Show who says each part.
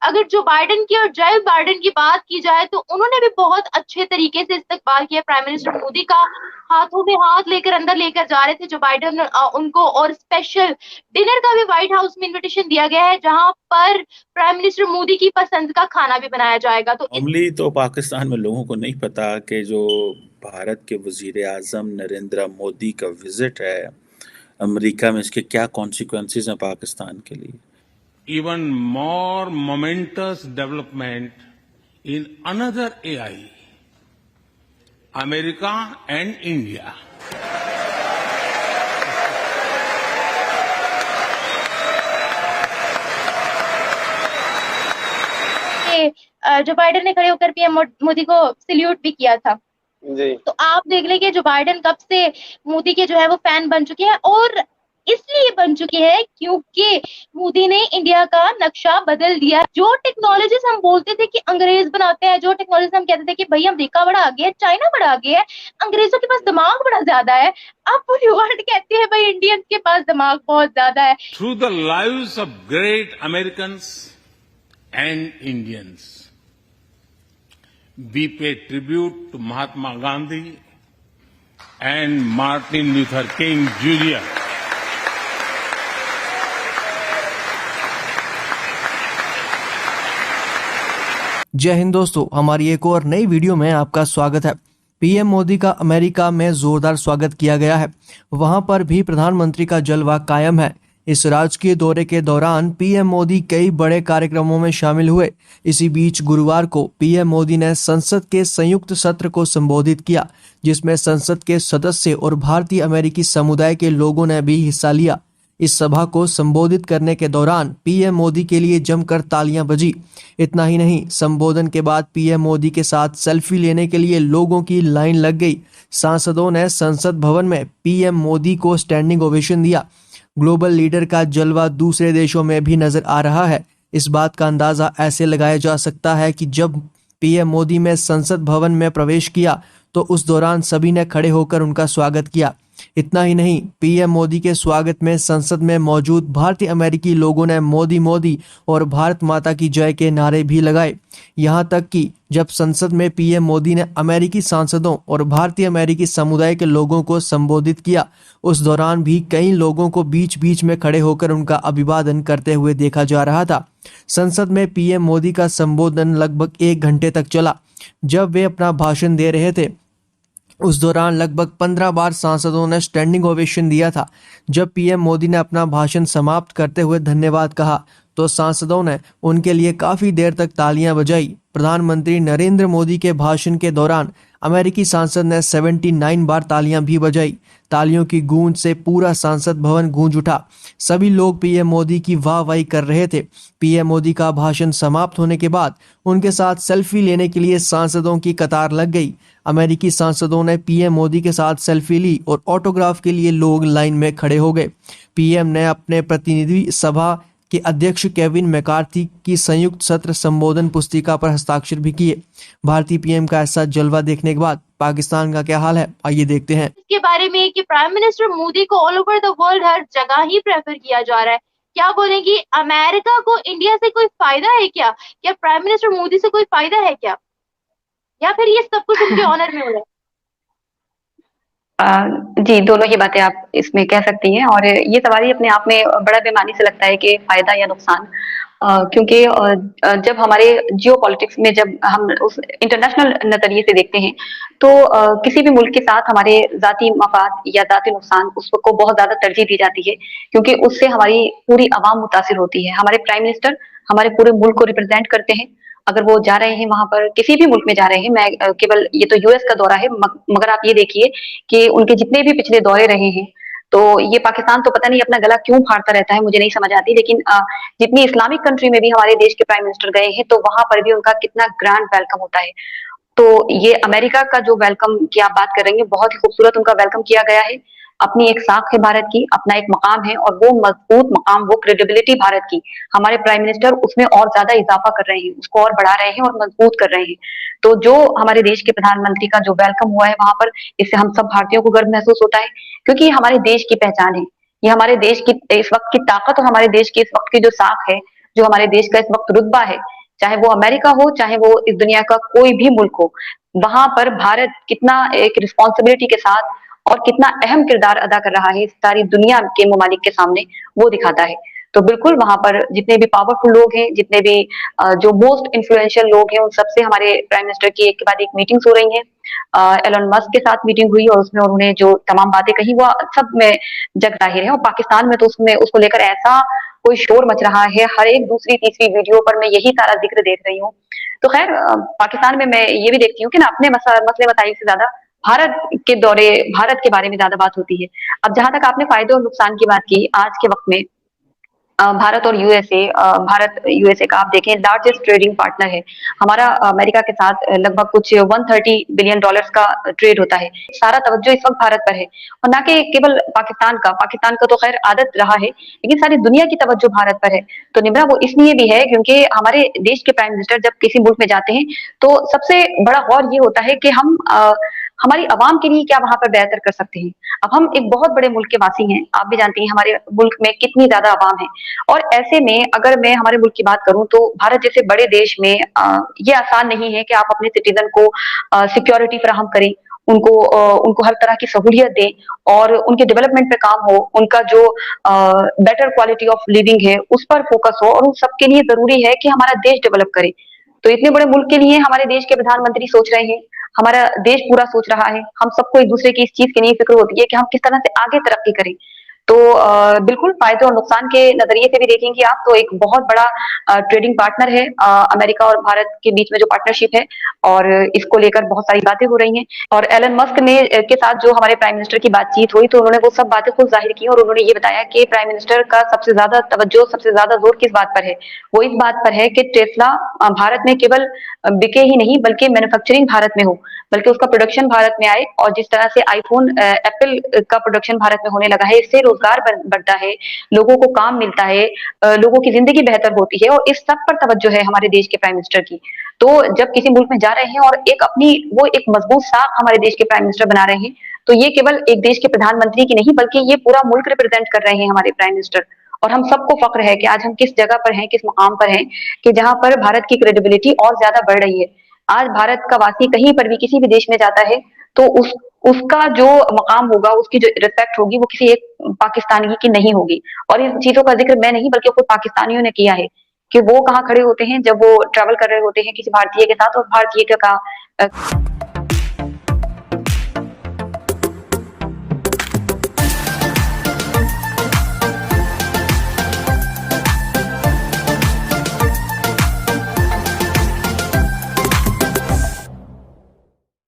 Speaker 1: अगर Joe Biden की और जिल बाइडेन की बात की जाए तो उन्होंने भी बहुत अच्छे तरीके से इस्तकबाल किया प्राइम मिनिस्टर मोदी का। हाथों में हाथ लेकर अंदर लेकर जा रहे थे जो बाइडेन उनको, और स्पेशल डिनर का भी व्हाइट हाउस में इनविटेशन दिया गया है जहां पर प्राइम मिनिस्टर मोदी की पसंद का खाना भी बनाया जाएगा। तो
Speaker 2: नॉर्मली तो पाकिस्तान में लोगों को नहीं पता कि जो भारत के वजीर आजम नरेंद्र मोदी का विजिट है अमेरिका में, इसके क्या कॉन्सिक्वेंसेस हैं पाकिस्तान के लिए।
Speaker 3: Even more momentous development in another AI, America and India.
Speaker 1: Joe Biden ने खड़े होकर पीएम मोदी को सल्यूट भी किया था।
Speaker 4: जी।
Speaker 1: तो आप देख लें कि जो बाइडेन कब से मोदी के जो है वो फैन बन चुके हैं, और इसलिए बन चुके हैं क्योंकि मोदी ने इंडिया का नक्शा बदल दिया। जो टेक्नोलॉजीज हम बोलते थे कि अंग्रेज बनाते हैं, जो टेक्नोलॉजी हम कहते थे कि भाई अमेरिका बड़ा आगे है, चाइना बड़ा आगे है, अंग्रेजों के पास दिमाग बड़ा ज्यादा है, अब पूरी वर्ल्ड कहते हैं भाई इंडियंस के पास दिमाग बहुत ज्यादा है।
Speaker 3: Through the lives of great Americans and Indians, we pay tribute to Mahatma Gandhi and Martin Luther King Jr.
Speaker 5: जय हिंद दोस्तों, हमारी एक और नई वीडियो में आपका स्वागत है। पीएम मोदी का अमेरिका में जोरदार स्वागत किया गया है। वहां पर भी प्रधानमंत्री का जलवा कायम है। इस राजकीय दौरे के दौरान पीएम मोदी कई बड़े कार्यक्रमों में शामिल हुए। इसी बीच गुरुवार को पीएम मोदी ने संसद के संयुक्त सत्र को संबोधित किया, जिसमें संसद के सदस्य और भारतीय अमेरिकी समुदाय के लोगों ने भी हिस्सा लिया। इस सभा को संबोधित करने के दौरान पीएम मोदी के लिए जमकर तालियां बजी। इतना ही नहीं, संबोधन के बाद पीएम मोदी के साथ सेल्फी लेने के लिए लोगों की लाइन लग गई। सांसदों ने संसद भवन में पीएम मोदी को स्टैंडिंग ओवेशन दिया। ग्लोबल लीडर का जलवा दूसरे देशों में भी नजर आ रहा है। इस बात का अंदाजा ऐसे लगाया जा सकता है कि जब पीएम मोदी ने संसद भवन में प्रवेश किया तो उस दौरान सभी ने खड़े होकर उनका स्वागत किया। इतना ही नहीं, पीएम मोदी के स्वागत में संसद में मौजूद भारतीय अमेरिकी लोगों ने मोदी मोदी और भारत माता की जय के नारे भी लगाए। यहां तक कि जब संसद में पीएम मोदी ने अमेरिकी सांसदों और भारतीय अमेरिकी समुदाय के लोगों को संबोधित किया, उस दौरान भी कई लोगों को बीच बीच में खड़े होकर उनका अभिवादन करते हुए देखा जा रहा था। संसद में पीएम मोदी का संबोधन लगभग 1 घंटे तक चला। जब वे अपना भाषण दे रहे थे उस दौरान लगभग 15 बार सांसदों ने स्टैंडिंग ओवेशन दिया था। जब पीएम मोदी ने अपना भाषण समाप्त करते हुए धन्यवाद कहा तो सांसदों ने उनके लिए काफी देर तक तालियां बजाई। प्रधानमंत्री नरेंद्र मोदी के भाषण के दौरान अमेरिकी सांसद ने 79 बार तालियां भी बजाई। तालियों की गूंज से पूरा संसद भवन गूंज उठा। सभी लोग पीएम मोदी की वाहवाही कर रहे थे। पीएम मोदी का भाषण समाप्त होने के बाद उनके साथ सेल्फी लेने के लिए सांसदों की कतार लग गई। अमेरिकी सांसदों ने पीएम मोदी के साथ सेल्फी ली और ऑटोग्राफ के लिए लोग लाइन में खड़े हो गए। पीएम ने अपने प्रतिनिधि सभा के अध्यक्ष केविन मैकार्थी की संयुक्त सत्र संबोधन पुस्तिका पर हस्ताक्षर भी किए। भारतीय पीएम का ऐसा जलवा देखने के बाद पाकिस्तान का क्या हाल है, आइए देखते हैं।
Speaker 1: इसके बारे में कि प्राइम मिनिस्टर मोदी को ऑल ओवर द वर्ल्ड हर जगह ही प्रेफर किया जा रहा है। क्या बोलेंगी, अमेरिका को इंडिया से कोई फायदा है क्या? क्या प्राइम मिनिस्टर मोदी से कोई फायदा है क्या, या फिर ये सब कुछ उनके ऑनर में हो रहा है?
Speaker 6: जी, दोनों ही बातें आप इसमें कह सकती हैं और ये सवाल ही अपने आप में बड़ा बेमानी से लगता है कि फायदा या नुकसान। क्योंकि जब हमारे जियोपॉलिटिक्स में जब हम उस इंटरनेशनल नजरिए से देखते हैं तो किसी भी मुल्क के साथ हमारे जाती मफाद या जाती नुकसान उसको बहुत ज्यादा तरजीह दी जाती है, क्योंकि उससे हमारी पूरी आवाम मुतासिर होती है। हमारे प्राइम मिनिस्टर हमारे पूरे मुल्क को रिप्रेजेंट करते हैं। अगर वो जा रहे हैं वहां पर, किसी भी मुल्क में जा रहे हैं, मैं केवल ये तो यूएस का दौरा है, मगर आप ये देखिए कि उनके जितने भी पिछले दौरे रहे हैं, तो ये पाकिस्तान तो पता नहीं अपना गला क्यों फाड़ता रहता है, मुझे नहीं समझ आती। लेकिन जितनी इस्लामिक कंट्री में भी हमारे देश के प्राइम मिनिस्टर गए हैं तो वहां पर भी उनका कितना ग्रैंड वेलकम होता है। तो ये अमेरिका का जो वेलकम की आप बात कर रही है, बहुत ही खूबसूरत उनका वेलकम किया गया है। अपनी एक साख है भारत की, अपना एक मकाम है और वो मजबूत मकाम, वो क्रेडिबिलिटी भारत की हमारे प्राइम मिनिस्टर उसमें और ज्यादा इजाफा कर रहे हैं, उसको और बढ़ा रहे हैं और मजबूत कर रहे हैं। तो जो हमारे देश के प्रधानमंत्री का जो वेलकम हुआ है वहां पर, इससे हम सब भारतीयों को गर्व महसूस होता है, क्योंकि ये हमारे देश की पहचान है, ये हमारे देश की इस वक्त की ताकत और हमारे देश की इस वक्त की जो साख है, जो हमारे देश का इस वक्त रुतबा है, चाहे वो अमेरिका हो, चाहे वो इस दुनिया का कोई भी मुल्क हो, वहां पर भारत कितना एक रिस्पॉन्सिबिलिटी के साथ और कितना अहम किरदार अदा कर रहा है सारी दुनिया के ममालिक के सामने, वो दिखाता है। तो बिल्कुल वहां पर जितने भी पावरफुल लोग हैं, जितने भी जो मोस्ट इन्फ्लुएंशियल लोग हैं, उन सबसे हमारे प्राइम मिनिस्टर की एक के बाद एक मीटिंग्स हो रही हैं। एलन मस्क के साथ मीटिंग हुई और उसमें उन्होंने जो तमाम बातें कही वो सब में जग जाहिर है। और पाकिस्तान में तो उसमें उसको लेकर ऐसा कोई शोर मच रहा है, हर एक दूसरी तीसरी वीडियो पर मैं यही सारा जिक्र देख रही हूँ। तो खैर पाकिस्तान में मैं ये भी देखती हूँ कि ना अपने मसले मसाइल से ज्यादा भारत के दौरे, भारत के बारे में ज्यादा बात होती है। अब जहां तक आपने फायदे और नुकसान की बात की, आज के वक्त में भारत और यूएसए, भारत यूएसए का आप देखें लार्जेस्ट ट्रेडिंग पार्टनर है हमारा। अमेरिका के साथ लगभग कुछ 130 बिलियन डॉलर्स का ट्रेड होता है। सारा तवज्जो इस वक्त भारत पर है और ना कि केवल पाकिस्तान का तो खैर आदत रहा है, लेकिन सारी दुनिया की तवज्जो भारत पर है। तो निम्रा वो इसलिए भी है क्योंकि हमारे देश के प्राइम मिनिस्टर जब किसी मुल्क में जाते हैं तो सबसे बड़ा गौर ये होता है कि हम हमारी आवाम के लिए क्या वहां पर बेहतर कर सकते हैं। अब हम एक बहुत बड़े मुल्क के वासी हैं, आप भी जानती हैं हमारे मुल्क में कितनी ज्यादा आवाम है, और ऐसे में अगर मैं हमारे मुल्क की बात करूं तो भारत जैसे बड़े देश में ये आसान नहीं है कि आप अपने सिटीजन को सिक्योरिटी फराहम करें, उनको हर तरह की सहूलियत दें और उनके डेवलपमेंट पे काम हो, उनका जो बेटर क्वालिटी ऑफ लिविंग है उस पर फोकस हो, और उन सबके लिए जरूरी है कि हमारा देश डेवलप करे। तो इतने बड़े मुल्क के लिए हमारे देश के प्रधानमंत्री सोच रहे हैं, हमारा देश पूरा सोच रहा है, हम सबको एक दूसरे की इस चीज की नहीं फिक्र होती है कि हम किस तरह से आगे तरक्की करें। तो बिल्कुल फायदे और नुकसान के नजरिए से भी देखेंगे आप तो एक बहुत बड़ा ट्रेडिंग पार्टनर है अमेरिका और भारत के बीच में जो पार्टनरशिप है, और इसको लेकर बहुत सारी बातें हो रही हैं। और एलन मस्क ने के साथ जो हमारे प्राइम मिनिस्टर की बातचीत हुई तो उन्होंने वो सब बातें खुद जाहिर की और उन्होंने ये बताया कि प्राइम मिनिस्टर का सबसे ज्यादा तवज्जो, सबसे ज्यादा जोर किस बात पर है, वो इस बात पर है कि टेस्ला भारत में केवल बिके ही नहीं बल्कि मैन्युफैक्चरिंग भारत में हो, बल्कि उसका प्रोडक्शन भारत में आए। और जिस तरह से आईफोन एप्पल का प्रोडक्शन भारत में होने लगा है, इससे रोजगार बढ़ता है, लोगों को काम मिलता है, लोगों की जिंदगी बेहतर होती है, और इस सब पर तवज्जो है हमारे देश के प्राइम मिनिस्टर की। तो जब किसी मुल्क में जा रहे हैं और एक मजबूत साख हमारे देश के प्राइम मिनिस्टर बना रहे हैं, तो ये केवल एक देश के प्रधानमंत्री की नहीं बल्कि ये पूरा मुल्क रिप्रेजेंट कर रहे हैं हमारे प्राइम मिनिस्टर। और हम सबको फक्र है कि आज हम किस जगह पर हैं, किस मुकाम पर हैं, कि जहां पर भारत की क्रेडिबिलिटी और ज्यादा बढ़ रही है। आज भारत का वासी कहीं पर भी किसी भी देश में जाता है तो उसका जो मकाम होगा, उसकी जो रिस्पेक्ट होगी वो किसी एक पाकिस्तानी की नहीं होगी। और इन चीजों का जिक्र मैं नहीं बल्कि खुद पाकिस्तानियों ने किया है कि वो कहाँ खड़े होते हैं जब वो ट्रैवल कर रहे होते हैं किसी भारतीय के साथ, और भारतीय का